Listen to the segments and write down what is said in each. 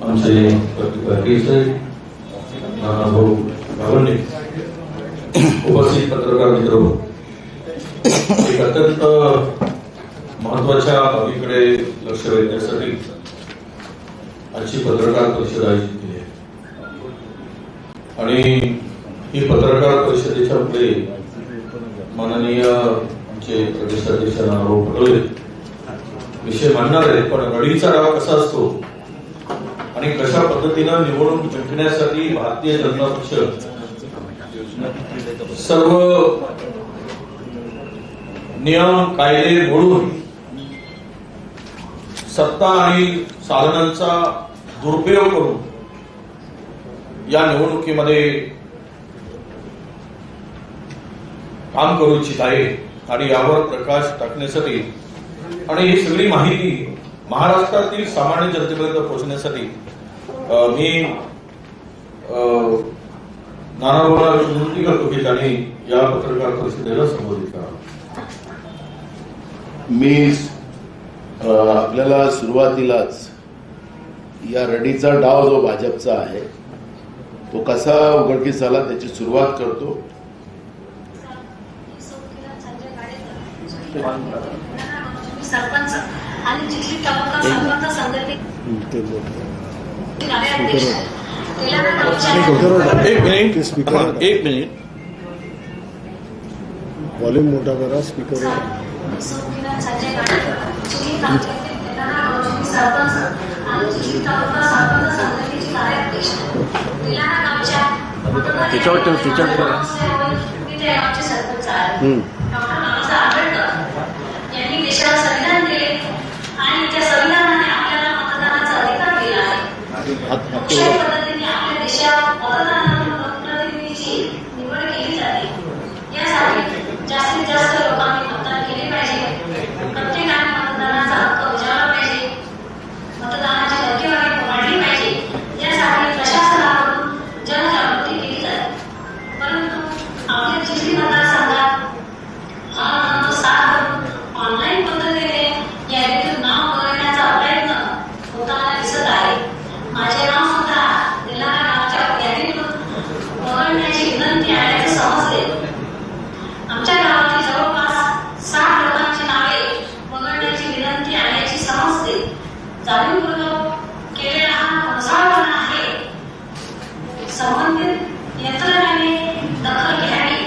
आमचे प्रतिभागीचे नानाभाऊ गावंडे, उपस्थित पत्रकार मित्र, एक अत्यंत महत्वाच्या बाबीकडे लक्ष वेधण्यासाठी आजची पत्रकार परिषद आयोजित केली आहे. आणि ही पत्रकार परिषदेच्या पुढे माननीय आमचे प्रदेशाध्यक्ष नानाभाऊ पटोले विषय मांडणार आहेत. पण रडीचा डाव कसा असतो आणि कशा पद्धतीनं निवडणूक जिंकण्यासाठी भारतीय जनता पक्ष सर्व नियम कायदे मोडून सत्ता आणि साधनांचा दुरुपयोग करून या निवडणुकीमध्ये काम करू इच्छित आहे. आणि यावर प्रकाश टाकण्यासाठी आणि ही सगळी माहिती महाराष्ट्रातील सामान्य जनतेपर्यंत पोहोचण्यासाठी मी नानाभाऊला विनंती करतो की त्यांनी या पत्रकार परिषदेला संबोधित करावं. मी आपल्याला सुरुवातीलाच या रडीचा डाव जो भाजपचा आहे तो कसा उघडकीस आला त्याची सुरुवात करतो. सरपंच आणि जिल्ही तालुका सरपंच संघटने एक मिनिट वॉल्यूम मोठा करा स्पीकर सरपंच आणि जिल्ही तालुका सरपंच संघटनेचे कार्याध्यक्ष तिलाना गावच्या गावचे सरपंच आहेत. डॉक्टर बाबासाहेब आंबेडकर यांनी देशाला संविधान दिले आणि त्या संविधानाने आपल्याला मतदानाचा अधिकार दिला आहे. लोकशाही पद्धतीने आपल्या देशात मतदानातून प्रतिनिधीची निवड केली जाते. यासाठी जास्तीत जास्त लोकांनी मतदान केले पाहिजे. प्रत्येकाने मतदानाचा हक्क बजावला पाहिजे. मतदानाची टक्केवारी वाढली पाहिजे. यासाठी प्रशासनाकडून जनजागृती केली जाते. परंतु आपल्या जिल्ही मतदारसंघात ऑनलाईन पद्धतीने यादीतून नाव वगळण्याचा प्रयत्न होताना दिसत आहे. माझे नाव सुद्धा दिलाना गावच्या यादीतून वगळण्याची विनंती आल्याचे समजले. आमच्या गावातील जवळपास 60 लोकांची नावे वगळण्याची विनंती आल्याची समजते. जाणीवपूर्वक केलेला हा घोटाळापणा आहे. संबंधित यंत्रणेने दखल घ्यावी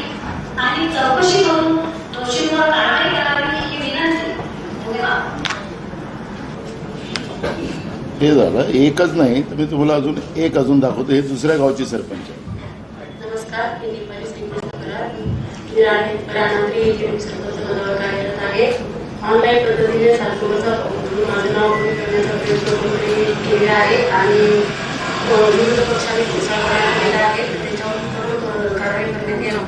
आणि चौकशी करून दोषींवर कारवाई करावी ही विनंती. धन्यवाद. हे झालं एकच नाही तर मी तुम्हाला अजून दाखवतो. हे दुसऱ्या गावचे सरपंच आहे. नमस्कार, मी दीपाली प्रधानमंत्री सरपंच पदावर कार्यरत आहे. ऑनलाईन पद्धतीने सरपंच माझं नाव करण्याचा प्रयत्न केले आहे आणि विरोध पक्षाने घोषणा केला आहे. त्याच्यावर कारवाई करण्यात यावी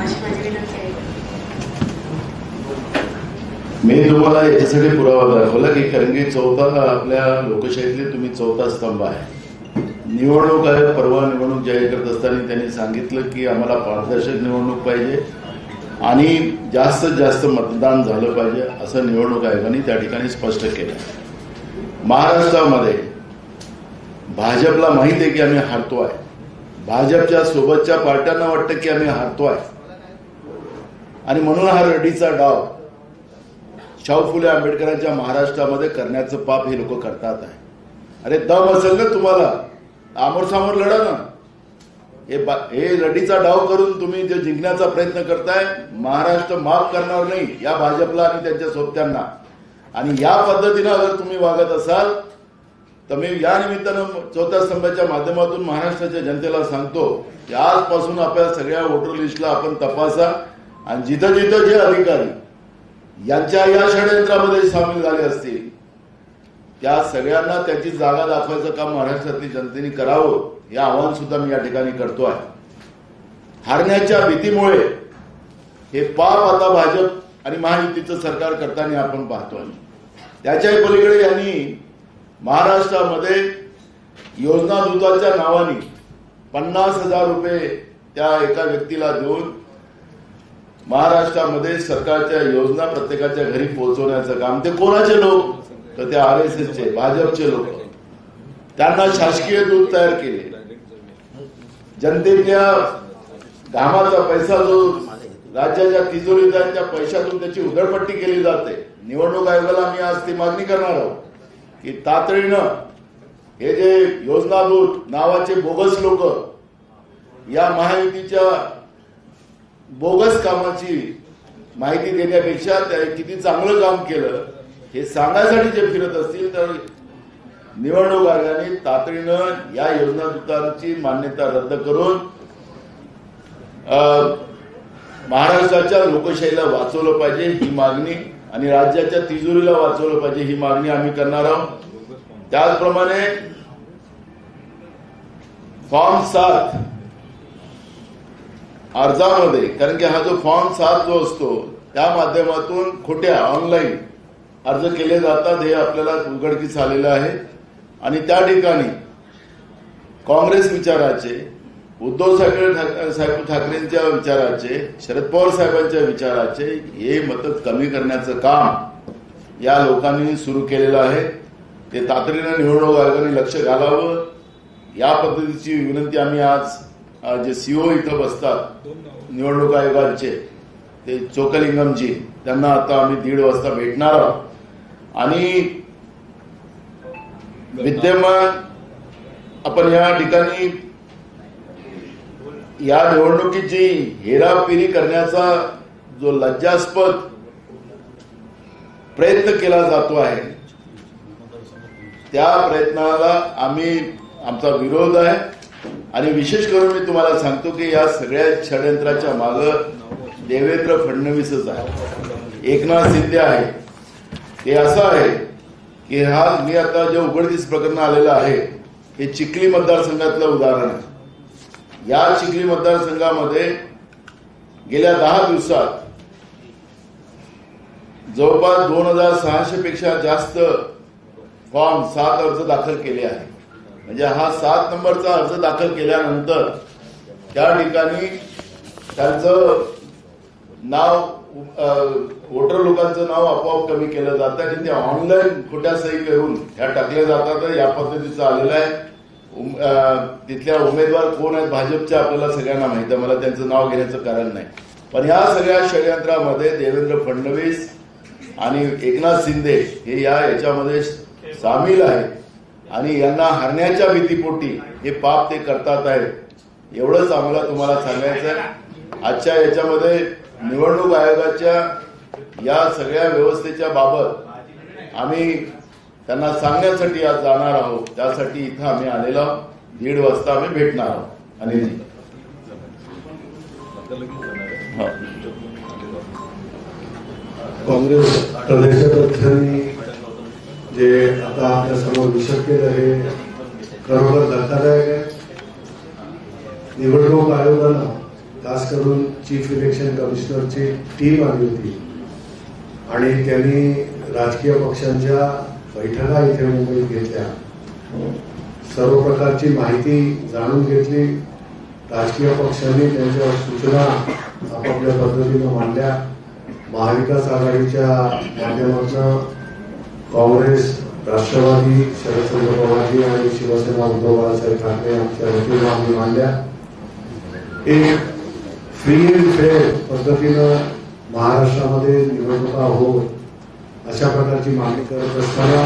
अशी माझी विनंती आहे. मी तुम्हाला याच्यासाठी पुरावा दाखवला की कारण की आपल्या लोकशाहीतले तुम्ही चौथा स्तंभ आहे. निवडणूक आहे. परवा निवडणूक जाहीर करत असताना त्यांनी सांगितलं की आम्हाला पारदर्शक निवडणूक पाहिजे आणि जास्तीत जास्त मतदान झालं पाहिजे असं निवडणूक आयोगाने त्या ठिकाणी स्पष्ट केलं. महाराष्ट्रामध्ये भाजपला माहिती आहे की आम्ही हारतो आहे. भाजपच्या सोबतच्या पार्ट्यांना वाटतं की आम्ही हारतो आहे आणि म्हणून हा रडीचा डाव शाहू फुले आंबेडकरांच्या महाराष्ट्रामध्ये करण्याचं पाप हे लोक करतात आहे. अरे दम असेल ना तुम्हाला आमोरसामोर लढा ना. हे रडीचा डाव करून तुम्ही जे जिंकण्याचा प्रयत्न करताय महाराष्ट्र माफ करणार नाही या भाजपला आणि त्यांच्या सोबत्यांना. आणि या पद्धतीनं जर तुम्ही वागत असाल तर मी या निमित्तानं चौथ्या स्तंभाच्या माध्यमातून महाराष्ट्राच्या जनतेला सांगतो की आजपासून आपल्या सगळ्या वोटर लिस्टला आपण तपासा आणि जिथं जिथं जे अधिकारी यांच्या या षडयंत्रामध्ये सामील झाले असतील त्या सगळ्यांना त्याची जागा दाखवायचं काम महाराष्ट्रातली जनतेने करावं हे आवाहन सुद्धा मी या ठिकाणी करतो आहे. हारण्याच्या भीतीमुळे हे पाप आता भाजप आणि महायुतीचं सरकार करताना आपण पाहतोय. त्याच्याही पलीकडे यांनी महाराष्ट्रामध्ये योजना दूताच्या नावाने 50,000 रुपये त्या एका व्यक्तीला देऊन महाराष्ट्रामध्ये सरकारच्या योजना प्रत्येकाच्या घरी पोहोचवण्याचं काम. ते कोणाचे लोक तर ते RSSचे भाजपचे लोक. त्यांना शासकीय दूध तयार केले, जनतेच्या घामाचा पैसा जो राज्याच्या तिजोरीदारांच्या पैशातून त्याची उधळपट्टी केली जाते. निवडणूक आयोगाला आम्ही आज ती मागणी करणार आहोत की तातडीनं हे जे योजना दूत नावाचे बोगस लोक या महायुतीच्या बोगस कामाची माहिती देण्यापेक्षा त्या किती चांगलं काम केलं हे सांगायसाठी जे फिरत असतील तर निवडणूक आयोगाने तातडीनं या योजना दूतांची मान्यता रद्द करून महाराष्ट्राच्या लोकशाहीला वाचवलं पाहिजे ही मागणी आणि राज्याच्या तिजोरीला वाचवलं पाहिजे ही मागणी आम्ही करणार आहोत. त्याचप्रमाणे फॉर्म 7 अर्जामध्ये, कारण की हा जो फॉर्म 7 जो असतो त्या माध्यमातून खोट्या ऑनलाईन अर्ज केले जातात हे आपल्याला उघडकीस आलेलं आहे. आणि त्या ठिकाणी काँग्रेस विचाराचे, उद्धव साहेब ठाकरेंच्या विचाराचे, शरद पवार साहेबांच्या विचाराचे हे मत कमी करण्याचं काम या लोकांनी सुरू केलेलं आहे. ते तातडीनं निवडणूक आयोगाने लक्ष घालावं या पद्धतीची विनंती आम्ही आज जे सीओ इथं बसतात निवडणूक आयोगाचे ते चोकलिंगमजी त्यांना आता आम्ही 1:30 वाजता भेटणार आहोत. आणि विद्यमान आपण या ठिकाणी या निवडणुकीची हेराफेरी करण्याचा जो लज्जास्पद प्रयत्न केला जातो आहे त्या प्रयत्नाला आमचा विरोध आहे. आणि विशेष करून मी तुम्हाला सांगतो की या सगळ्या षडयंत्राच्या मागं देवेंद्र फडणवीसच आहे, एकनाथ शिंदे आहे. ते असं आहे की मी आता जे उघडकीस प्रकरण आलेलं आहे हे चिखली मतदारसंघातलं उदाहरण आहे. या चिखली मतदारसंघामध्ये गेल्या 10 दिवसात जवळपास 2600 पेक्षा जास्त फॉर्म 7 अर्ज दाखल केले आहेत. म्हणजे हा 7 नंबरचा अर्ज दाखल केल्यानंतर त्या ठिकाणी त्यांचं नाव वोटर लोकांचं नाव आपोआप कमी केलं जातं आणि ते ऑनलाईन खोट्या सही करून ह्या टाकल्या जातात. या पद्धतीचं आलेलं आहे. तिथल्या उमेदवार कोण आहेत भाजपच्या आपल्याला सगळ्यांना माहिती आहे, मला त्यांचं नाव घेण्याचं कारण नाही. पण या सगळ्या षडयंत्रामध्ये देवेंद्र फडणवीस आणि एकनाथ शिंदे हे याच्यामध्ये सामील आहेत आणि यांना हरण्याच्या भीतीपोटी हे पाप ते करतात आहेत. एवढंच आम्हाला तुम्हाला सांगायचं आहे. आजच्या याच्यामध्ये निवडणूक आयोगाच्या या सगळ्या व्यवस्थेच्या बाबत आम्ही त्यांना सांगण्यासाठी आज जाणार आहोत. त्यासाठी इथं आम्ही आलेलो आहोत. 1:30 वाजता आम्ही भेटणार आहोत. अनिलजी काँग्रेस प्रदेशाध्यक्षांनी जे आता आपल्या समोर विषद केलं हे खरोखर धक्कादायक आहे. निवडणूक आयोगानं खास करून चीफ इलेक्शन कमिशनरची टीम आली होती आणि त्यांनी राजकीय पक्षांच्या बैठका इथे मुंबईत घेतल्या. सर्व प्रकारची माहिती जाणून घेतली. राजकीय पक्षांनी त्यांच्या सूचना आपापल्या पद्धतीनं मांडल्या. महाविकास आघाडीच्या माध्यमातून काँग्रेस, राष्ट्रवादी, शरदचंद्र पवारजी आणि शिवसेना उद्धव बाळासाहेब ठाकरे यांच्या वतीनं आम्ही मांडल्या. एक फ्री अँड फेअर पद्धतीनं महाराष्ट्रामध्ये निवडणुका होत अशा प्रकारची मागणी करत असताना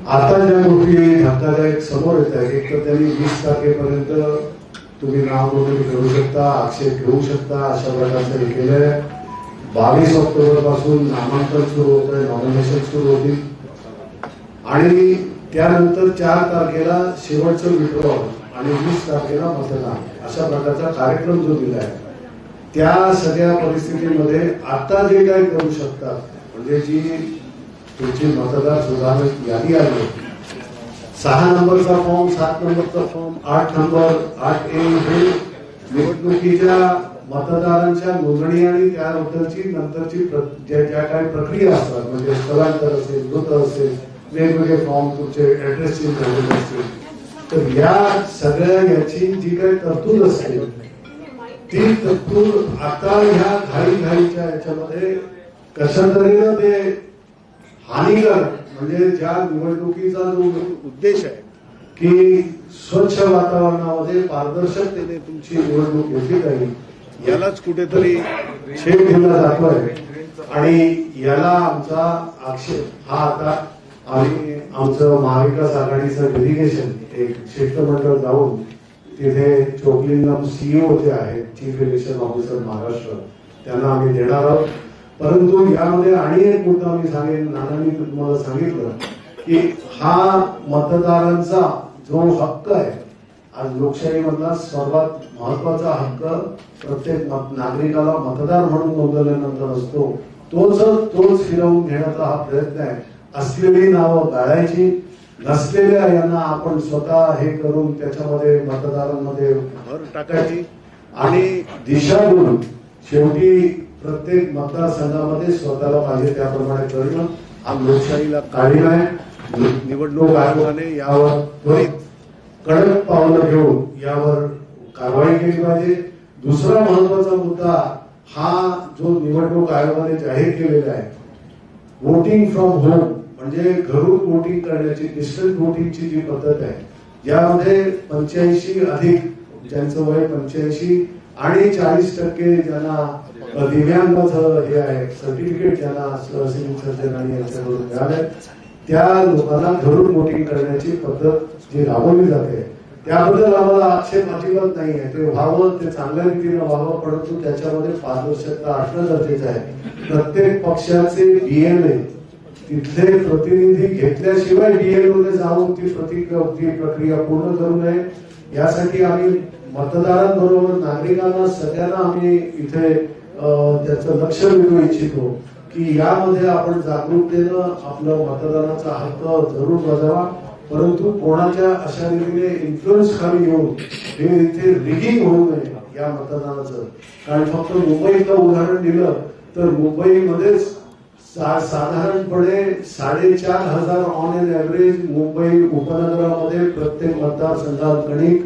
आता ज्या गोष्टी धक्कादायक समोर येत आहेत, एक तर त्यांनी 20 तारखेपर्यंत तुम्ही नाव नोंदणी करू शकता, आक्षेप घेऊ शकता अशा प्रकारचं हे केलंय. 22 ऑक्टोबर पासून नामांकन सुरू होत आहे, नॉमिनेशन सुरू होतील आणि त्यानंतर 4 तारखेला शेवटचं विड्रॉल आणि 20 तारखेला मतदान अशा प्रकारचा कार्यक्रम जो दिलाय त्या सगळ्या परिस्थितीमध्ये आता जे काही करू शकतात म्हणजे जी तुमची मतदार सुधारणा यादी आहे 6 नंबरचा फॉर्म, 7 नंबरचा फॉर्म, 8 नंबर, 8A हे निवडणुकीच्या मतदारांच्या नोंदणी आणि त्याबद्दलची नंतरची ज्या काही प्रक्रिया असतात म्हणजे स्थलांतर असेल, मृत असेल, वेगवेगळे फॉर्म तुमचे ऍड्रेस चेंज झालेले असतील तर या सगळ्या याची जी काही तरतूद असते ती तरतूद आता ह्या घाईघाईच्या याच्यामध्ये कशा तऱ्हेनं ते हानिकारक म्हणजे ज्या निवडणुकीचा जो उद्देश आहे की स्वच्छ वातावरणामध्ये पारदर्शकतेने तुमची निवडणूक घेतली जाईल यालाच कुठेतरी छेद दिला जातोय आणि याला आमचा आक्षेप हा आता आम्ही आमचं महाविकास आघाडीचं डेलिगेशन एक शिष्टमंडळ जाऊन तिथे चोकलिंगम सीईओ जे आहेत चीफ इलेक्शन ऑफिसर महाराष्ट्र त्यांना आम्ही देणार आहोत. परंतु यामध्ये आणि एक मुद्दा मी सांगेन, नानांनी तुम्हाला सांगितलं की हा मतदारांचा जो हक्क आहे, आज लोकशाहीमधला सर्वात महत्वाचा हक्क प्रत्येक नागरिकाला मतदार म्हणून नोंदवल्यानंतर असतो, तोच फिरवून घेण्याचा हा प्रयत्न आहे. असलेली नावं गाळायची, नसलेल्या यांना आपण स्वतः हे करून त्याच्यामध्ये मतदारांमध्ये भर टाकायची आणि दिशाभूल शेवटी प्रत्येक मतदारसंघामध्ये स्वतःला पाहिजे त्याप्रमाणे करणं हा लोकशाहीला काळीमा आहे. निवडणूक आयोगाने यावर त्वरित कडक पावलं घेऊन यावर कारवाई केली पाहिजे. दुसरा महत्वाचा मुद्दा हा जो निवडणूक आयोगाने जाहीर केलेला आहे, वोटिंग फ्रॉम होम म्हणजे घरून वोटिंग करण्याची डिस्टन्स वोटिंगची जी पद्धत आहे, यामध्ये 85 अधिक ज्यांचं वय 85 आणि 40% ज्यांना दिव्यांगाचं हे आहे सर्टिफिकेट ज्यांना सिव्हिल सर्जन आणि यांच्याकडून मिळाले, त्या लोकांना घरून वोटिंग करण्याची पद्धत जी राबवली जाते त्याबद्दल आम्हाला आक्षेप अजिबात नाही आहे. ते व्हावं, ते चांगल्या रीतीने व्हावं, परंतु त्याच्यामध्ये पारदर्शकता असणं गरजेचं आहे. प्रत्येक पक्षाचे बीएलए तिथले प्रतिनिधी घेतल्याशिवाय बीएलओने जाऊन ती प्रक्रिया पूर्ण करू नये यासाठी आम्ही मतदारांबरोबर नागरिकांना सगळ्यांना आम्ही इथे त्याचं लक्ष वेधू इच्छितो की यामध्ये आपण जागरूकतेनं आपलं मतदानाचा हक्क जरूर बजावा, परंतु कोणाच्या अशा रीतीने इन्फ्लुएन्स खाली येऊन हे इथे रिगिंग होऊ नये या मतदानाचं. कारण फक्त मुंबईचं उदाहरण दिलं तर मुंबईमध्येच साधारणपणे 4,500 ऑन एन ऍव्हरेज मुंबई उपनगरामध्ये प्रत्येक मतदारसंघात गणित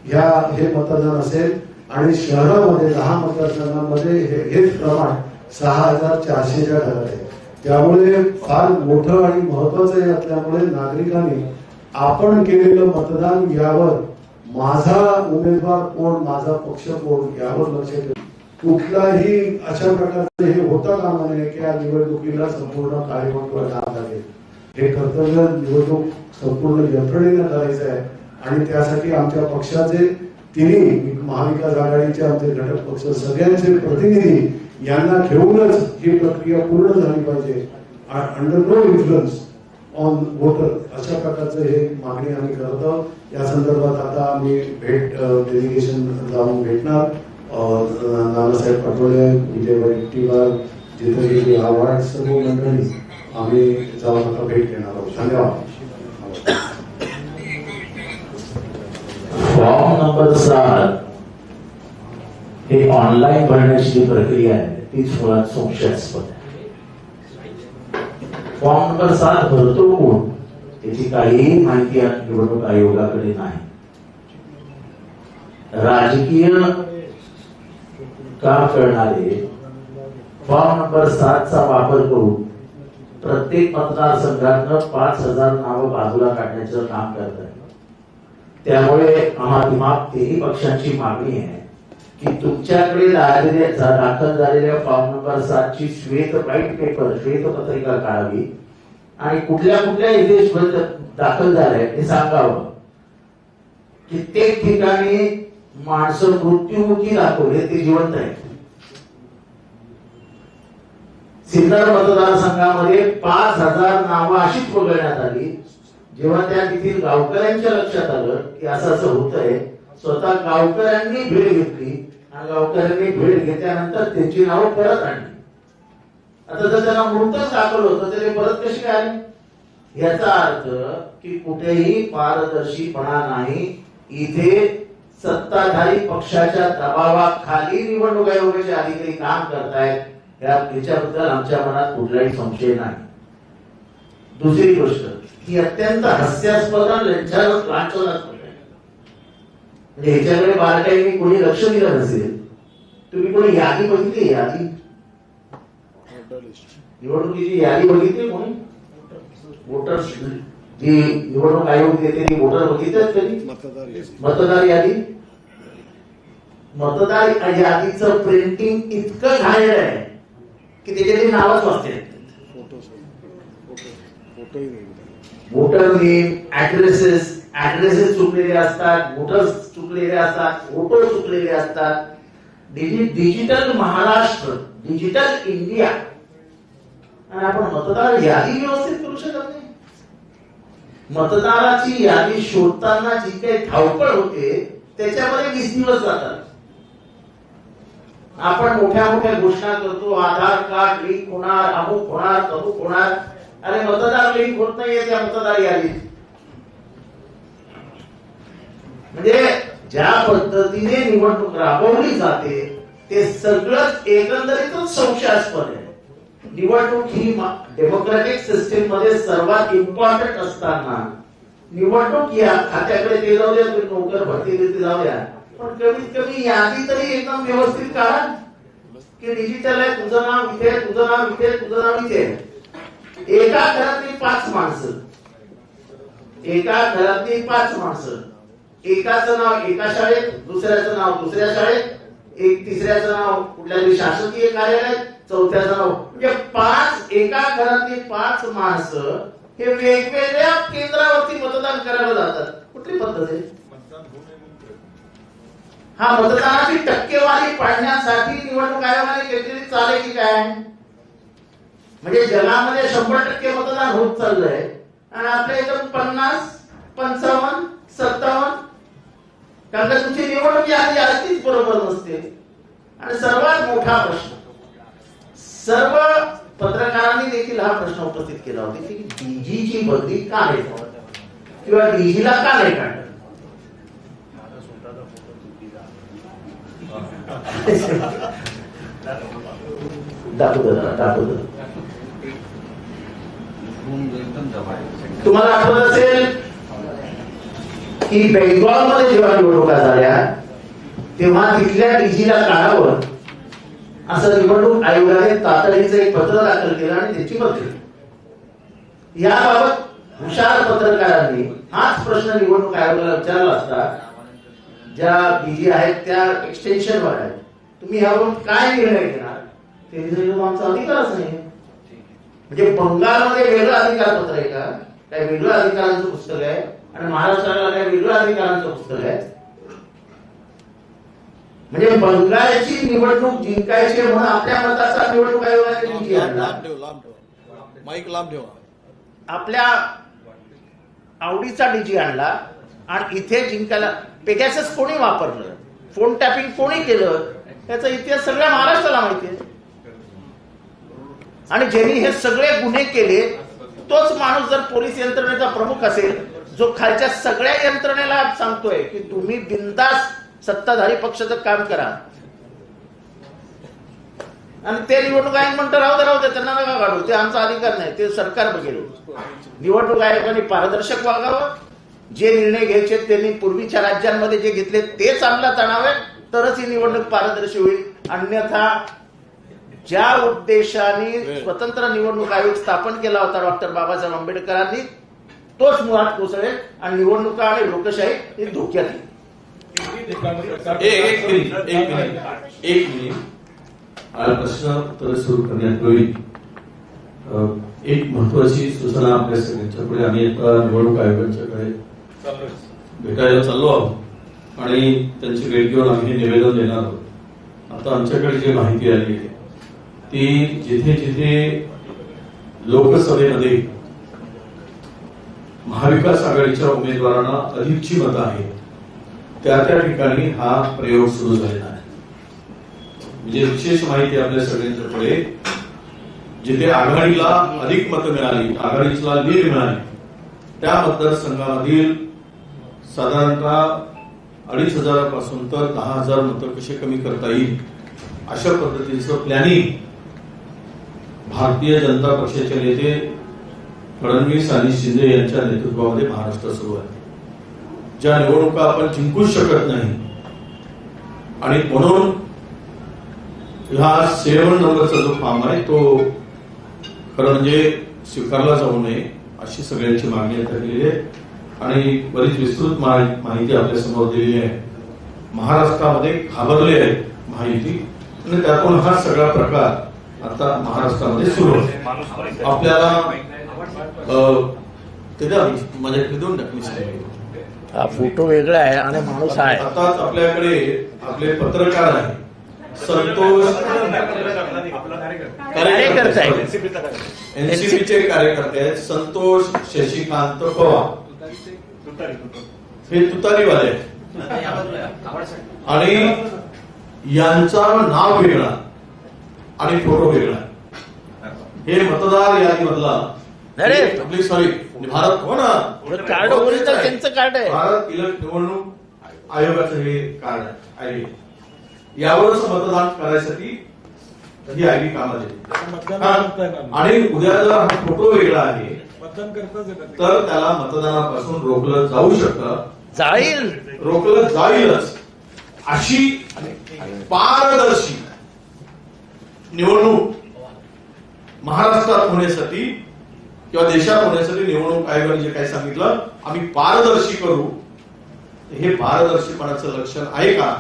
हे मतदान असेल आणि शहरामध्ये 10 मतदारसंघांमध्ये हेच प्रमाण 6,400च्या घरात आहे. त्यामुळे फार मोठं आणि महत्वाचं असल्यामुळे नागरिकांनी आपण केलेलं मतदान यावर माझा उमेदवार कोण, माझा पक्ष कोण यावर लक्ष ठेवून कुठलाही अशा प्रकारचं हे होता कामा नये की या निवडणुकीला संपूर्ण कार्यपद्धतीवर लाभ लागेल. हे कर्तव्य निवडणूक संपूर्ण यंत्रणेनं करायचं आहे आणि त्यासाठी आमच्या पक्षाचे तिन्ही महाविकास आघाडीचे आमचे घटक पक्ष सगळ्यांचे प्रतिनिधी यांना घेऊनच ही प्रक्रिया पूर्ण झाली पाहिजे. Under no influence on voter अशा प्रकारचं हे मागणी आम्ही करतो. या संदर्भात आता आम्ही डेलिगेशन जाऊन भेटणार. नानासाहेब पटोले, विजय वडेट्टीवार, जितेंद्रजी आव्हाड सर्व मंडळी आम्ही जाऊन आता भेट घेणार आहोत. धन्यवाद. फॉर्म नंबर 7 हे ऑनलाईन भरण्याची जी प्रक्रिया आहे तीच मुळात संशयास्पद आहे. फॉर्म नंबर 7 भरतो कोण त्याची काहीही माहिती निवडणूक आयोगाकडे नाही. राजकीय काम करणारे फॉर्म नंबर 7 चा वापर करून प्रत्येक मतदारसंघातनं 5,000 नावं बाजूला काढण्याचं काम करतात. त्यामुळे आम्हा तिन्ही पक्षांची मागणी आहे की तुमच्याकडे दाखल झालेल्या फॉर्म नंबर 7 ची श्वेतपत्रिका काढावी आणि कुठल्या इथे दाखल झालंय हे सांगावं. कित्येक ठिकाणी माणसं मृत्युमुखी दाखवले ते जिवंत आहेत. सिन्नर मतदारसंघामध्ये 5,000 नावं अशीच वगळण्यात आली. जेव्हा त्या तेथील गावकऱ्यांच्या लक्षात आलं की असं होतंय, स्वतः गावकऱ्यांनी भेट घेतली आणि गावकऱ्यांनी भेट घेतल्यानंतर त्यांची नावं परत आणली. आता जर त्यांना मृतच दाखल होतं तर ते परत कशी काय आली? याचा अर्थ की कुठेही पारदर्शीपणा नाही. इथे सत्ताधारी पक्षाच्या दबावाखाली निवडणूक आयोगाचे अधिकारी काम करतायत याच्याबद्दल आमच्या मनात कुठलाही संशय नाही. दुसरी गोष्ट ही अत्यंत हास्यास्पद लांछनास्पद आहे. म्हणजे ह्याच्याकडे बारकाईने कोणी लक्ष दिलं नसेल. तुम्ही कोणी यादी बघितली? यादी निवडणुकीची यादी बघितली कोणी? वोटर्स जी निवडणूक आयोग देते ती वोटर बघितलं कधी? मतदार यादी. मतदार यादीचं प्रिंटिंग इतकं घाणेरडं आहे की त्याच्यातली नावच वाचते. वोटर नेम, ऍड्रेसेस चुकलेले असतात, वोटर्स चुकलेले असतात, फोटो चुकलेले असतात. डिजिटल महाराष्ट्र, डिजिटल इंडिया, आणि आपण मतदार यादी व्यवस्थित करू शकत नाही. मतदाराची यादी शोधताना जी काही धावपळ होते त्याच्यामध्ये 20 दिवस जातात. आपण मोठ्या मोठ्या घोषणा करतो, आधार कार्ड लिंक होणार, अमुक होणार, तमुक होणार. अरे मतदार लिंक होत नाहीये त्या मतदार यादीत. म्हणजे ज्या पद्धतीने निवडणूक राबवली जाते ते सगळंच एकंदरीतच संशयास्पद आहे. निवडणूक ही डेमोक्रेटिक सिस्टीम मध्ये सर्वात इम्पॉर्टंट असताना निवडणूक या खात्याकडे ते जाऊ द्या, नोकर भरती देते जाऊ द्या, पण कमीत कमी यादी तरी एकदम व्यवस्थित काढा की डिजिटल आहे, तुझं नाव इथे, तुझं नाव इथे, तुझं नाव इथे. एका घरातली 5 माणसं, एका घरातली 5 माणसं, एकाचं नाव एका शाळेत, दुसऱ्याचं नाव दुसऱ्या शाळेत, तिसऱ्याचं नाव कुठल्या तरी शासकीय कार्यालयात, चौथ्याचं नाव, म्हणजे 5 एका घरातली 5 माणसं हे वेगवेगळ्या केंद्रावरती मतदान करायला जातात. कुठली पद्धत आहे? हा मतदानाची टक्केवारी पाडण्यासाठी निवडणूक आयोगाने केलेली चाल आहे की काय? म्हणजे जगामध्ये 100% मतदान होत चाललंय आणि आपल्या इथं 50, 55, 57. कारण का तुमची निवडणूक यादी अगदीच बरोबर नसते. आणि सर्वात मोठा प्रश्न, सर्व पत्रकारांनी देखील हा प्रश्न उपस्थित केला होता की डीजीची बदली का नाही झाली किंवा डीजीला का नाही काढलं. दाखवतो. तुम्हाला आठवत असेल की बेंगॉलमध्ये जेव्हा निवडणुका झाल्या तेव्हा तिथल्या डीजीला काढावं असं निवडणूक आयोगाने तातडीचं एक पत्र दाखल केलं आणि त्याची बदली. याबाबत हुशार पत्रकारांनी हाच प्रश्न निवडणूक आयोगाला विचारला असता, ज्या डीजी आहेत त्या एक्सटेन्शनवर आहेत, तुम्ही यावरून काय निर्णय घेणार? ते आमचा अधिकारच नाही. म्हणजे बंगालमध्ये वेगळं अधिकार पत्र आहे का? काय वेगळं अधिकारांचं पुस्तक आहे आणि महाराष्ट्राला काय वेगळं अधिकारांचं पुस्तक आहे? म्हणजे बंगालची निवडणूक जिंकायची म्हणून आपल्या मताचा निवडणूक आयोगाने डीजी आणला, माईक लांब ठेवा, आपल्या आवडीचा डीजी आणला आणि इथे जिंकायला पेगॅसस कोणी वापरलं, फोन टॅपिंग कोणी केलं, त्याचा इतिहास सगळ्या महाराष्ट्राला माहिती आहे. आणि ज्यांनी हे सगळे गुन्हे केले तोच माणूस जर पोलीस यंत्रणेचा प्रमुख असेल, जो खालच्या सगळ्या यंत्रणेला सांगतोय की तुम्ही बिनधास्त सत्ताधारी पक्षाचं काम करा, आणि ते निवडणूक आयोग म्हणतं राहू दे त्यांना नका काढू, ते आमचा अधिकार नाही, ते सरकार बघेल. निवडणूक आयोगाने पारदर्शक वागावं, जे निर्णय घ्यायचे त्यांनी पूर्वीच्या राज्यांमध्ये जे घेतले तेच अंमलात आणावे, तरच ही निवडणूक पारदर्शी होईल. अन्यथा ज्या उद्देशाने स्वतंत्र निवडणूक आयोग स्थापन केला होता डॉक्टर बाबासाहेब आंबेडकरांनी, तोच मुळात कोसळेल आणि निवडणुका आणि लोकशाही ही धोक्यात येईल. एक मिनिट प्रश्न उत्तर सुरू करण्यात होईल. एक महत्वाची सूचना आपल्या सगळ्यांच्या पुढे, आम्ही आता निवडणूक आयोगाच्याकडे भेटायला चाललो आहोत आणि त्यांची भेट घेऊन आम्ही निवेदन देणार आहोत. आता आमच्याकडे जी माहिती आली आहे ती जिथे जिथे लोकसभेमध्ये महाविकास आघाडीच्या उमेदवारांना अधिकची मतं आहेत त्या त्या ठिकाणी हा प्रयोग सुरू झालेला आहे. म्हणजे विशेष माहिती आपल्या सगळ्यांच्याकडे, जिथे आघाडीला अधिक मतं मिळाली, आघाडीला लीड मिळाली, त्या मतदारसंघामधील साधारणतः 2,500 पासून तर 10,000 मतं कसे कमी करता येईल अशा पद्धतीचं प्लॅनिंग भारतीय जनता पक्षाचे नेते फडणवीस आणि शिंदे यांच्या नेतृत्वामध्ये महाराष्ट्र सुरू आहे. ज्या निवडणुका आपण जिंकूच शकत नाही आणि म्हणून हा 7 नंबरचा जो फॉर्म आहे तो खरं म्हणजे स्वीकारला जाऊ नये. अशी सगळ्यांची मागणी आता केलेली आहे आणि बरीच विस्तृत माहिती आपल्या समोर दिलेली आहे. महाराष्ट्रामध्ये घाबरले आहे माहिती आणि त्यातून हा सगळा प्रकार आता महाराष्ट्रामध्ये सुरू आहे. आपल्याला ते द्या म्हणजे देऊन टाकली. हा फोटो वेगळा आहे आणि माणूस आहे. आताच आपल्याकडे आपले पत्रकार आहे संतोष कार्यकर्ते एनसीपीचे कार्यकर्ते आहेत संतोष शशिकांत पवार हे तुतारीवाले आहेत आणि यांचं नाव वेगळा आणि फोटो वेगळा. हे मतदार यादीमधला अरे सॉरी भारत हो ना कार्ड ओरिजिनल त्यांचं कार्ड आहे. भारत निवडणूक आयोगाचं हे कार्ड आहे. यावरच मतदान करायसाठी ही आयडी कामात येते. आणि उद्या जर हा फोटो वेगळा आहे तर त्याला मतदानापासून रोखलं जाऊ शकतं. रोखलं जाईलच. अशी पारदर्शी निवडणूक महाराष्ट्रात होण्यासाठी किंवा देशात होण्यासाठी निवडणूक आयोगाने जे काही सांगितलं आम्ही पारदर्शी करू. हे पारदर्शीपणाचं लक्षण आहे का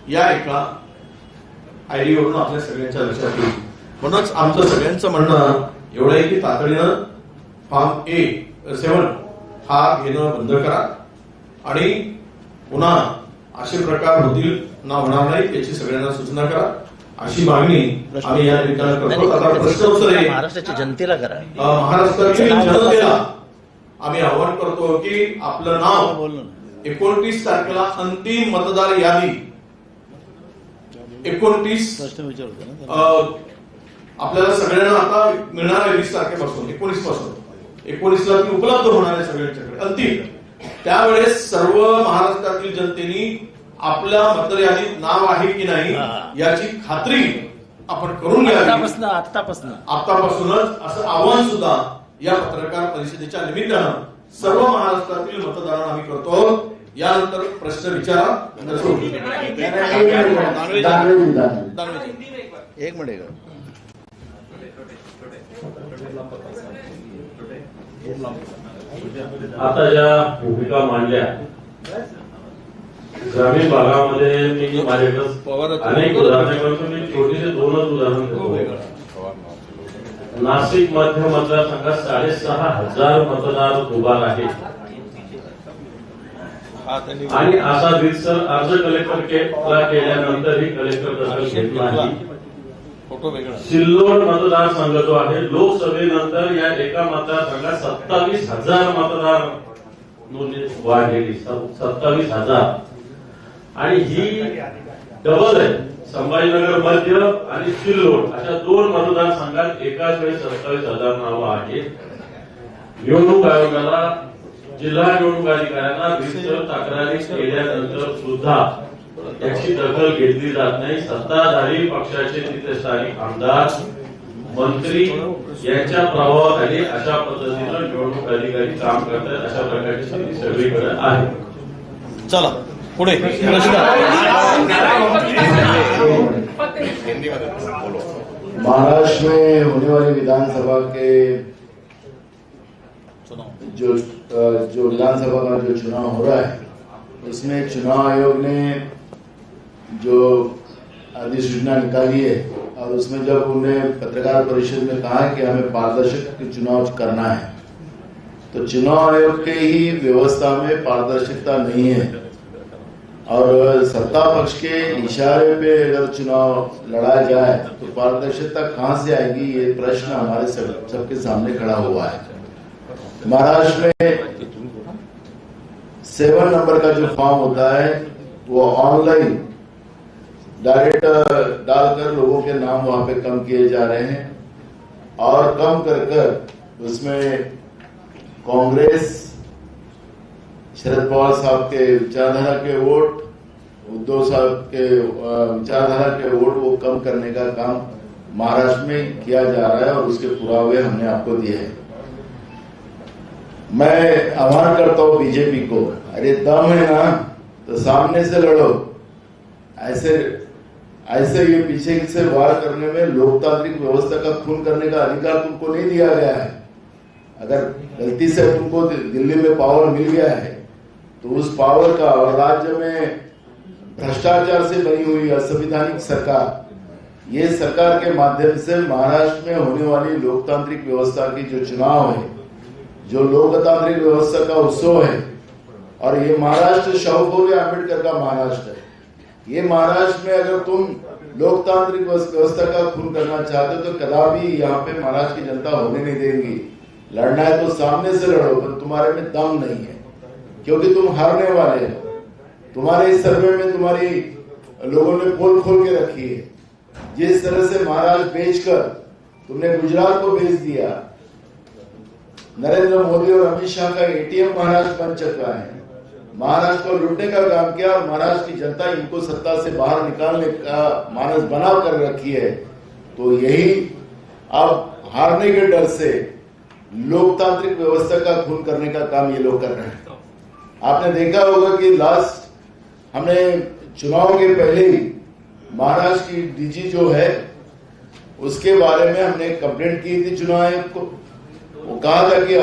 या एका आयडीवरून आपल्या सगळ्यांच्या लक्षात येईल. म्हणूनच आमचं सगळ्यांचं म्हणणं एवढं आहे की तातडीनं फॉर्म A7 हा घेणं बंद करा आणि पुन्हा असे प्रकार होतील ना होणार नाही याची सगळ्यांना सूचना करा अशी मागणी आम्ही या ठिकाणी करतो. आता प्रश्न उत्तर आहे महाराष्ट्राच्या जनतेला करा. महाराष्ट्रातील जनतेला आम्ही आवाहन करतो की आपलं नाव 29 तारखेला अंतिम मतदार यादी 29 आपल्याला सगळ्यांना आता मिळणार आहे 20 तारखेपासून 19 पासून 19ला ती उपलब्ध होणार आहे सगळ्यांच्याकडे अंतिम. त्यावेळेस सर्व महाराष्ट्रातील जनतेने आपल्या मतदार यादीत नाव आहे की नाही याची खात्री आपण करून घ्यावी. आतापासूनच असं आव्हान सुद्धा या पत्रकार परिषदेच्या निमित्तानं सर्व महाराष्ट्रातील मतदारांना आम्ही करतो. यानंतर प्रश्न विचारा. एक मिनिट आता ज्या भूमिका मांडल्या ग्रामीण भागामध्ये मी माझ्याकडे अनेक उदाहरणे करतो. मी छोटीशी 2च उदाहरण देतो. नाशिक मध्य मतदारसंघात 6,500 मतदार दुबार आहेत आणि असा रितसर अर्ज कलेक्टरला केल्यानंतरही कलेक्टर दखल घेत नाही. सिल्लोड मतदारसंघ जो आहे लोकसभेनंतर या एका मतदारसंघात 27,000 मतदार नोंदणी वाढलेली 27,000 आणि ही डबल आहे. संभाजीनगर मध्य आणि सिल्लोड अशा 2 मतदारसंघात एकाच वेळी 27,000 नावं आहेत. निवडणूक आयोगाला जिल्हा निवडणूक अधिकाऱ्यांना विस्तृत तक्रारी केल्यानंतर सुद्धा त्याची दखल घेतली जात नाही. सत्ताधारी पक्षाचे तिथे स्थानिक आमदार मंत्री यांच्या प्रभावाखाली अशा पद्धतीनं निवडणूक अधिकारी काम करतात. अशा प्रकारची स्थिती सगळीकडे आहे. चला पुढे महाराष्ट्र में होने वाली विधानसभा के जो विधानसभा का जो चुनाव हो रहा है उसमें चुनाव आयोग ने जो अधिसूचना निकाली है और उसमें जब उन्हें पत्रकार परिषद में कहा कि हमें पारदर्शक चुनाव करना है तो चुनाव आयोग के ही व्यवस्था में पारदर्शिता नहीं है और सत्ता पक्ष के इशारे पे अगर चुनाव लड़ा जाए तो पारदर्शिता कहां से आएगी ये प्रश्न हमारे सबके सामने खड़ा हुआ है. महाराष्ट्र में 7 नंबर का जो फॉर्म होता है वो ऑनलाइन डायरेक्ट डालकर लोगों के नाम वहां पे कम किए जा रहे हैं और कम कर उसमें कांग्रेस शरद पवार साहब के विचारधारा के वोट उद्धव साहब के विचारधारा के वोट वो कम करने का काम महाराष्ट्र में किया जा रहा है और उसके पुरावे हमने आपको दिए हैं. मैं आह्वान करता हूं बीजेपी को, अरे दम है ना तो सामने से लड़ो. ऐसे ये पीछे से वार करने में लोकतांत्रिक व्यवस्था का खून करने का अधिकार तुमको नहीं दिया गया है. अगर गलती से तुमको दिल्ली में पावर मिल गया है तो उस पावर का, और राज्य में भ्रष्टाचार से बनी हुई असंवैधानिक सरकार, ये सरकार के माध्यम से महाराष्ट्र में होने वाली लोकतांत्रिक व्यवस्था की जो चुनाव है, जो लोकतांत्रिक व्यवस्था का उत्सव है, और ये महाराष्ट्र शाहू फुले आंबेडकर का महाराष्ट्र है। ये महाराष्ट्र में अगर तुम लोकतांत्रिक व्यवस्था का खून करना चाहते हो तो कदापि यहाँ पे महाराष्ट्र की जनता होने नहीं देंगी। लड़ना है तो सामने से लड़ो, पर तुम्हारे में दम नहीं है, क्योंकि तुम हारने वाले हो। तुम्हारे इस सर्वे में तुम्हारी लोगों ने पोल खोल के रखी है। जिस तरह से महाराष्ट्र बेचकर तुमने गुजरात को बेच दिया, नरेंद्र मोदी और अमित शाह का एटीएम महाराष्ट्र बन चुका है। महाराष्ट्र को लूटने का काम किया और महाराष्ट्र की जनता इनको सत्ता से बाहर निकालने का मानस बना कर रखी है। तो यही अब हारने के डर से लोकतांत्रिक व्यवस्था का खून करने का काम ये लोग कर रहे हैं। आपने देखा होगा कि लास्ट हमने चुनाव के पहले ही महाराष्ट्र की डीजी जो है उसके बारे में हमने कंप्लेंट की थी चुनाव आयोग को। वो कहा था कि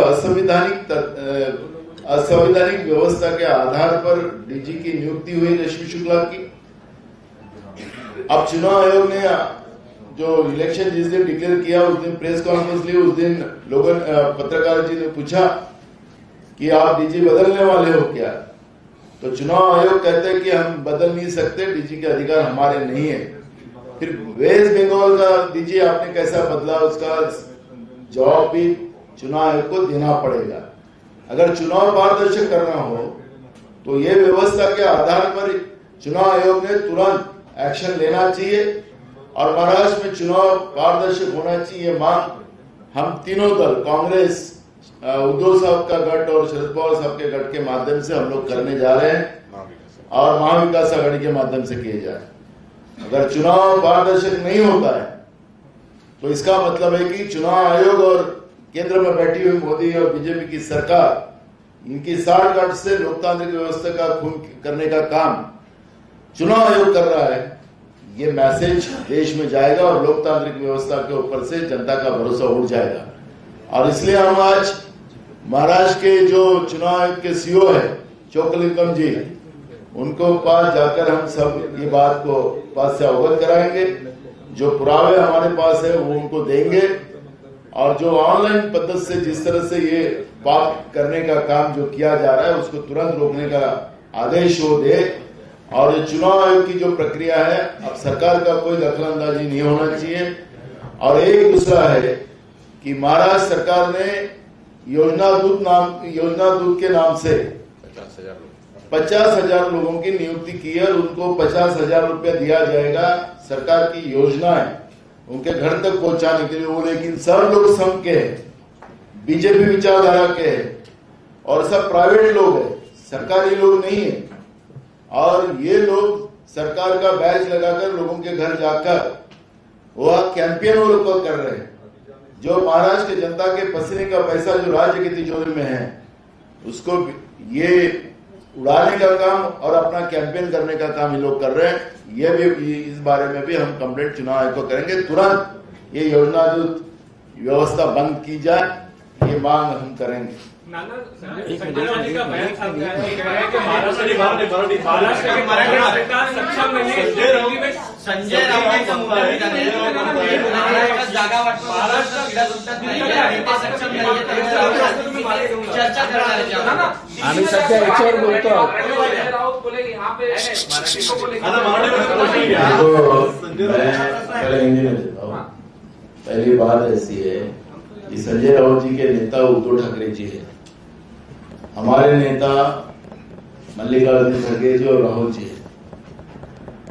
असंवैधानिक व्यवस्था के आधार पर डीजी की नियुक्ति हुई रश्मि शुक्ला की। अब चुनाव आयोग ने जो इलेक्शन जिस दिन डिक्लेयर किया उस दिन प्रेस कॉन्फ्रेंस ली। उस दिन लोगों पत्रकार जी ने पूछा कि आप डीजी बदलने वाले हो क्या? तो चुनाव आयोग कहते हैं कि हम बदल नहीं सकते, डीजी के अधिकार हमारे नहीं है। फिर वेस्ट बंगाल का डीजी आपने कैसा बदला, उसका जवाब भी चुनाव आयोग को देना पड़ेगा। अगर चुनाव पारदर्शी करना हो तो ये व्यवस्था के आधार पर चुनाव आयोग ने तुरंत एक्शन लेना चाहिए और महाराष्ट्र में चुनाव पारदर्शी होना चाहिए। मांग हम तीनों दल, कांग्रेस, उद्धव साहब का गठ और शरद पवार साहब के गठ के माध्यम से हम लोग करने जा रहे हैं और महाविकास आघाड़ी के माध्यम से किए जा रहे हैं। अगर चुनाव पारदर्शक नहीं होता है तो इसका मतलब है कि चुनाव आयोग और केंद्र में बैठी हुई मोदी और बीजेपी की सरकार, इनकी साठगांठ से लोकतांत्रिक व्यवस्था का खून करने का काम चुनाव आयोग कर रहा है। ये मैसेज देश में जाएगा और लोकतांत्रिक व्यवस्था के ऊपर से जनता का भरोसा उठ जाएगा। और इसलिए हम आज महाराष्ट्र के जो चुनाव आयोग के सीओ है चोकलिंगम जी, उनको पास जाकर हम सब ये बात को पास से अवगत कराएंगे। जो पुरावे हमारे पास है वो उनको देंगे और जो ऑनलाइन पद्धति से जिस तरह से ये पाप करने का काम जो किया जा रहा है उसको तुरंत रोकने का आदेश वो दे। और ये चुनाव आयोग की जो प्रक्रिया है, अब सरकार का कोई दखलंदाजी नहीं होना चाहिए। और एक दूसरा है कि महाराष्ट्र सरकार ने योजना दूत के नाम से 50,000 लोगों की नियुक्ति की है और उनको 50,000 रुपया दिया जाएगा। सरकार की योजना है उनके घर तक पहुंचाने के लिए। वो लेकिन सब लोग संघ के हैं, बीजेपी विचारधारा के हैं और सब प्राइवेट लोग हैं, सरकारी लोग नहीं है। और ये लोग सरकार का बैच लगाकर लोगों के घर जाकर वो कैंपेन वो लोग कर रहे हैं। जो महाराष्ट्र की जनता के पसीने का पैसा जो राज्य की तिजोरी में है उसको ये उड़ाने का काम और अपना कैंपेन करने का काम ये लोग कर रहे हैं। ये भी इस बारे में भी हम कंप्लेंट चुनाव आयोग को करेंगे। तुरंत ये योजना व्यवस्था बंद की जाए, ये मांग हम करेंगे। संजय राउत जी का बयान सामने आया है कि महाराष्ट्र की मराठी सरकार सक्षम नहीं है। संजय राउत जागा चर्चा करणार आम्ही सध्या याच्यावर बोलतो आहोत। पहली बात ऐसी है कि संजय राउत जी के नेता उद्धव ठाकरे जी है, हमारे नेता मल्लिकार्जुन खड़गे जी और राहुल जी है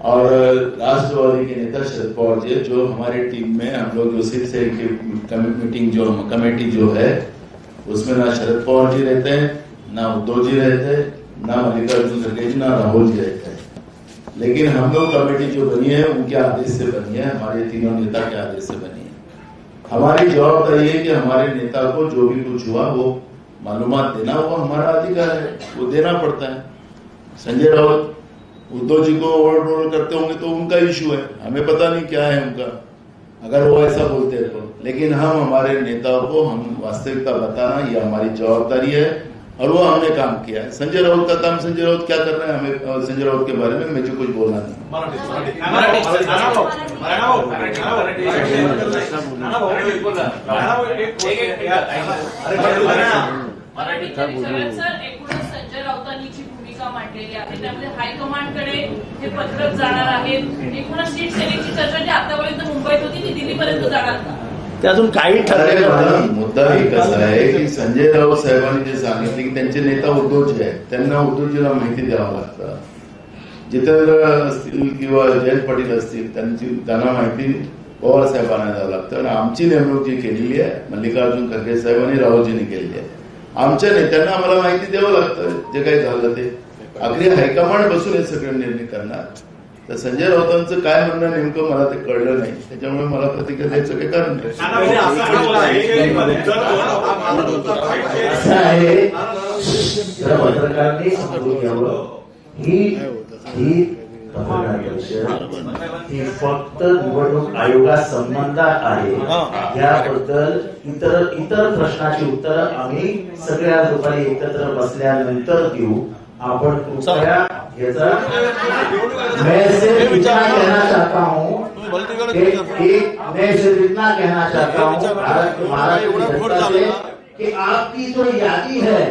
और राष्ट्रवादी के नेता शरद पवार जी है। जो हमारी टीम में हम लोग जो सिर्फ से मीटिंग जो कमेटी जो है उसमें ना शरद पवार जी रहते हैं, ना उद्धव जी रहते हैं, ना मल्लिकार्जुन खड़गे जी, ना राहुल जी रहते हैं। लेकिन हम लोग कमेटी जो बनी है उनके आदेश से बनी है, हमारे तीनों नेता के आदेश से बनी है। हमारी जवाबदारी है कि हमारे नेता को जो भी कुछ हुआ वो मालूमात देना, वो हमारा अधिकार है, वो देना पड़ता है। संजय राउत उद्धव जी को ओवररोल करते होंगे तो उनका इश्यू है, हमें पता नहीं क्या है उनका। अगर वो ऐसा बोलते हैं तो लेकिन हम हमारे नेताओं को हम वास्तविकता बताना ये हमारी जवाबदारी है और वो हमने काम किया है। संजय राउत का काम, संजय राउत क्या कर रहे हैं, हमें संजय राउत के बारे में मुझे कुछ बोलना नहीं। सर, एकूणच संजय राऊतांनी जी भूमिका मांडलेली आहे त्यामध्ये हायकमांडकडे हे पत्रक जाणार आहे। एकूणच सीट सेलिंगची चर्चा जी आतापर्यंत मुंबईत होती ती दिल्लीपर्यंत जाणार का? ते अजून काही ठरलेलं नाही। मुद्दा एक असा आहे की संजय राऊत साहेबांनी जे सांगितले की त्यांचे नेता उद्धवजी आहेत, त्यांना उद्धवजीला माहिती द्यावं लागतं। जितेंद्र असतील किंवा जयंत पाटील असतील त्यांना माहिती पवार साहेबांना द्यावं लागतं आणि आमची नेमणूक जी केलेली आहे मल्लिकार्जुन खरगे साहेबांनी राहुलजींनी केलेली आहे। आमच्या नेत्यांना आम्हाला माहिती द्यावं लागतं जे काही झालं ते। अगदी हायकमांड बसून हे सगळे निर्णय करणार। तर संजय राऊतांचं काय म्हणणं नेमकं मला ते कळलं नाही, त्याच्यामुळे मला प्रतिक्रिया द्यायचं काही कारण नाही। असं आहे, पत्रकारांनी समजून घ्यावं ही पत्रकार परिषद ही फक्त निवडणूक आयोगासंबंधात आहे। याबद्दल इतर प्रश्नाची उत्तरं आम्ही सगळ्या दुपारी एकत्र बसल्यानंतर देऊ। आपण कृपया याचा मैसेज इतना कहना चाहता हूँ मैसेज इतना कहना चाहता हूँ भारत की जनता से कि आपकी जो यादी है,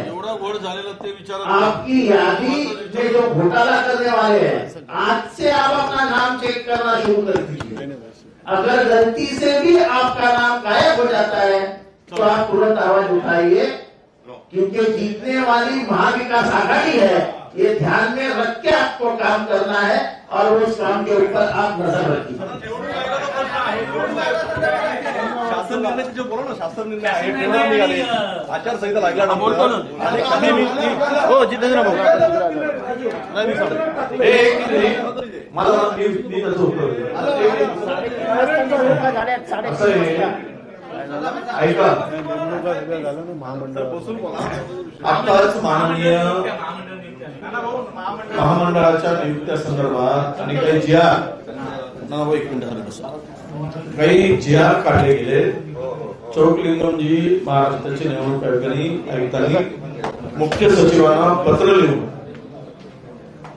आपकी यादी में जो घोटाला करने वाले हैं, आज से आप अपना नाम चेक करना शुरू कर दीजिए। अगर गलती से भी आपका नाम गायब हो जाता है तो आप तुरंत आवाज उठाइए, क्योंकि जीतने वाली महाविकास आघाड़ी है, ये ध्यान में रख के आपको काम करना है और उस काम के ऊपर आप नजर रखिए। शासन निर्णय जो बोलो ना, शासन निर्णय आहे, टेंडर निघाले, आचारसंहिता लागल्यानंतर आणि कमी हो जितेंद्र भाऊ नाही मी सांगतो मला मी त्याचं उत्तर ऐका, आताच माननीय महामंडळाच्या नियुक्त्या संदर्भात आणि काही काही जी आर काढले गेले। चौकलिंगमजी महाराष्ट्राचे निवडणूक आयुक्तांनी मुख्य सचिवांना पत्र लिहून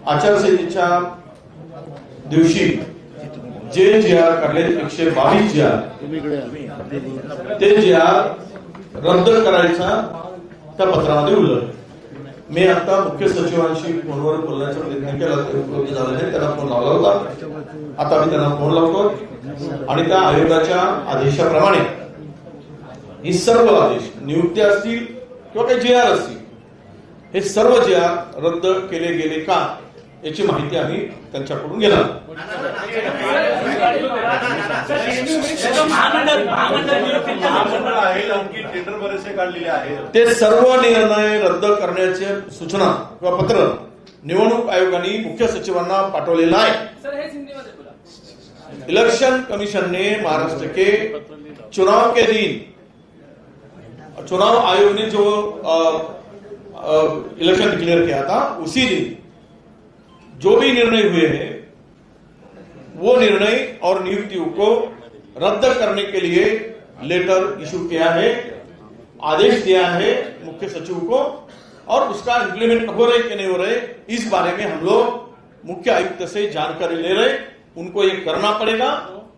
आचारसंहितेच्या दिवशी जे जी आर काढले 122 जी आर ते जी आर रद्द करायचा त्या पत्रामध्ये उल्लेख। मी आता मुख्य सचिवांशी फोनवर बोलण्याचा प्रयत्न केला, ते उपलब्ध झाले नाही, त्यांना फोन लावला होता। आता मी त्यांना फोन लावतो आणि त्या आयोगाच्या आदेशाप्रमाणे ही सर्व आदेश नियुक्ती असतील किंवा काही जी आर असतील, हे सर्व जी आर रद्द केले गेले का याची माहिती आम्ही त्यांच्याकडून घेणार। टेंडर बरेचसे काढलेले आहेत, ते सर्व निर्णय रद्द करण्याचे सूचना किंवा पत्र निवडणूक आयोगाने मुख्य सचिवांना पाठवलेलं आहे। इलेक्शन कमीशन ने महाराष्ट्र के चुनाव के दिन, चुनाव आयोग ने जो इलेक्शन डिक्लेयर किया था उसी दिन जो भी निर्णय हुए हैं वो निर्णय और नियुक्तियों को रद्द करने के लिए लेटर इशू किया है, आदेश दिया है मुख्य सचिव को, और उसका इंप्लीमेंट हो रहे कि नहीं हो रहे इस बारे में हम लोग मुख्य आयुक्त से जानकारी ले रहे। उनको ये करना पड़ेगा,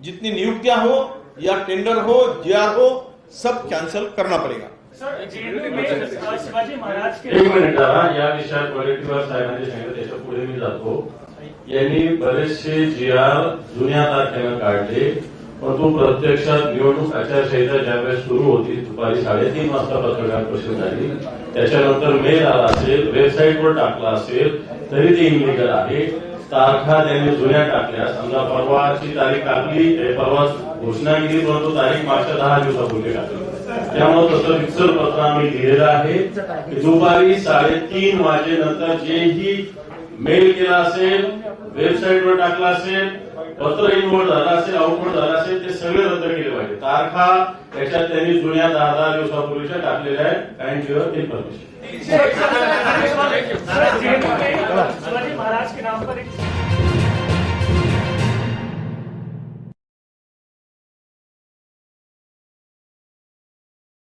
जितनी नियुक्तियां हो या टेंडर हो, जीआर हो, सब कैंसिल करना पड़ेगा। शिवाजी महाराज के एक मिनिट या विषयात वडेट्टीवार साहेबांनी सांगितलं, त्याच्या पुढे मी जातो। यांनी बरेचसे जी आर जुन्या तारखेनं काढले, परंतु प्रत्यक्षात निवडणूक आचारसंहिता ज्यावेळेस सुरू होती दुपारी 3:30 वाजता पत्रकार परिषद झाली, त्याच्यानंतर मेल आला असेल, वेबसाईटवर टाकला असेल तरी ते इनलिगल आहे। तारखा त्यांनी जुन्या टाकल्या, समजा परवाची तारीख टाकली, परवा घोषणा केली, परंतु तारीख मागच्या 10 दिवसापूर्वी टाकली। त्यामुळे तसं रिक्सर पत्र आम्ही लिहिलेलं आहे की दुपारी 3:30 वाजेनंतर जेही मेल केला असेल, वेबसाईटवर टाकला असेल, पत्र इनवर्ड झाला असेल, आउटवर्ड झाला असेल, ते सगळे रद्द केले पाहिजे। तारखा त्याच्यात त्यांनी जुन्या 10 दिवसापूर्वीच्या टाकलेल्या आहेत। Kind your information. Shivaji Maharaj के नाम पर एक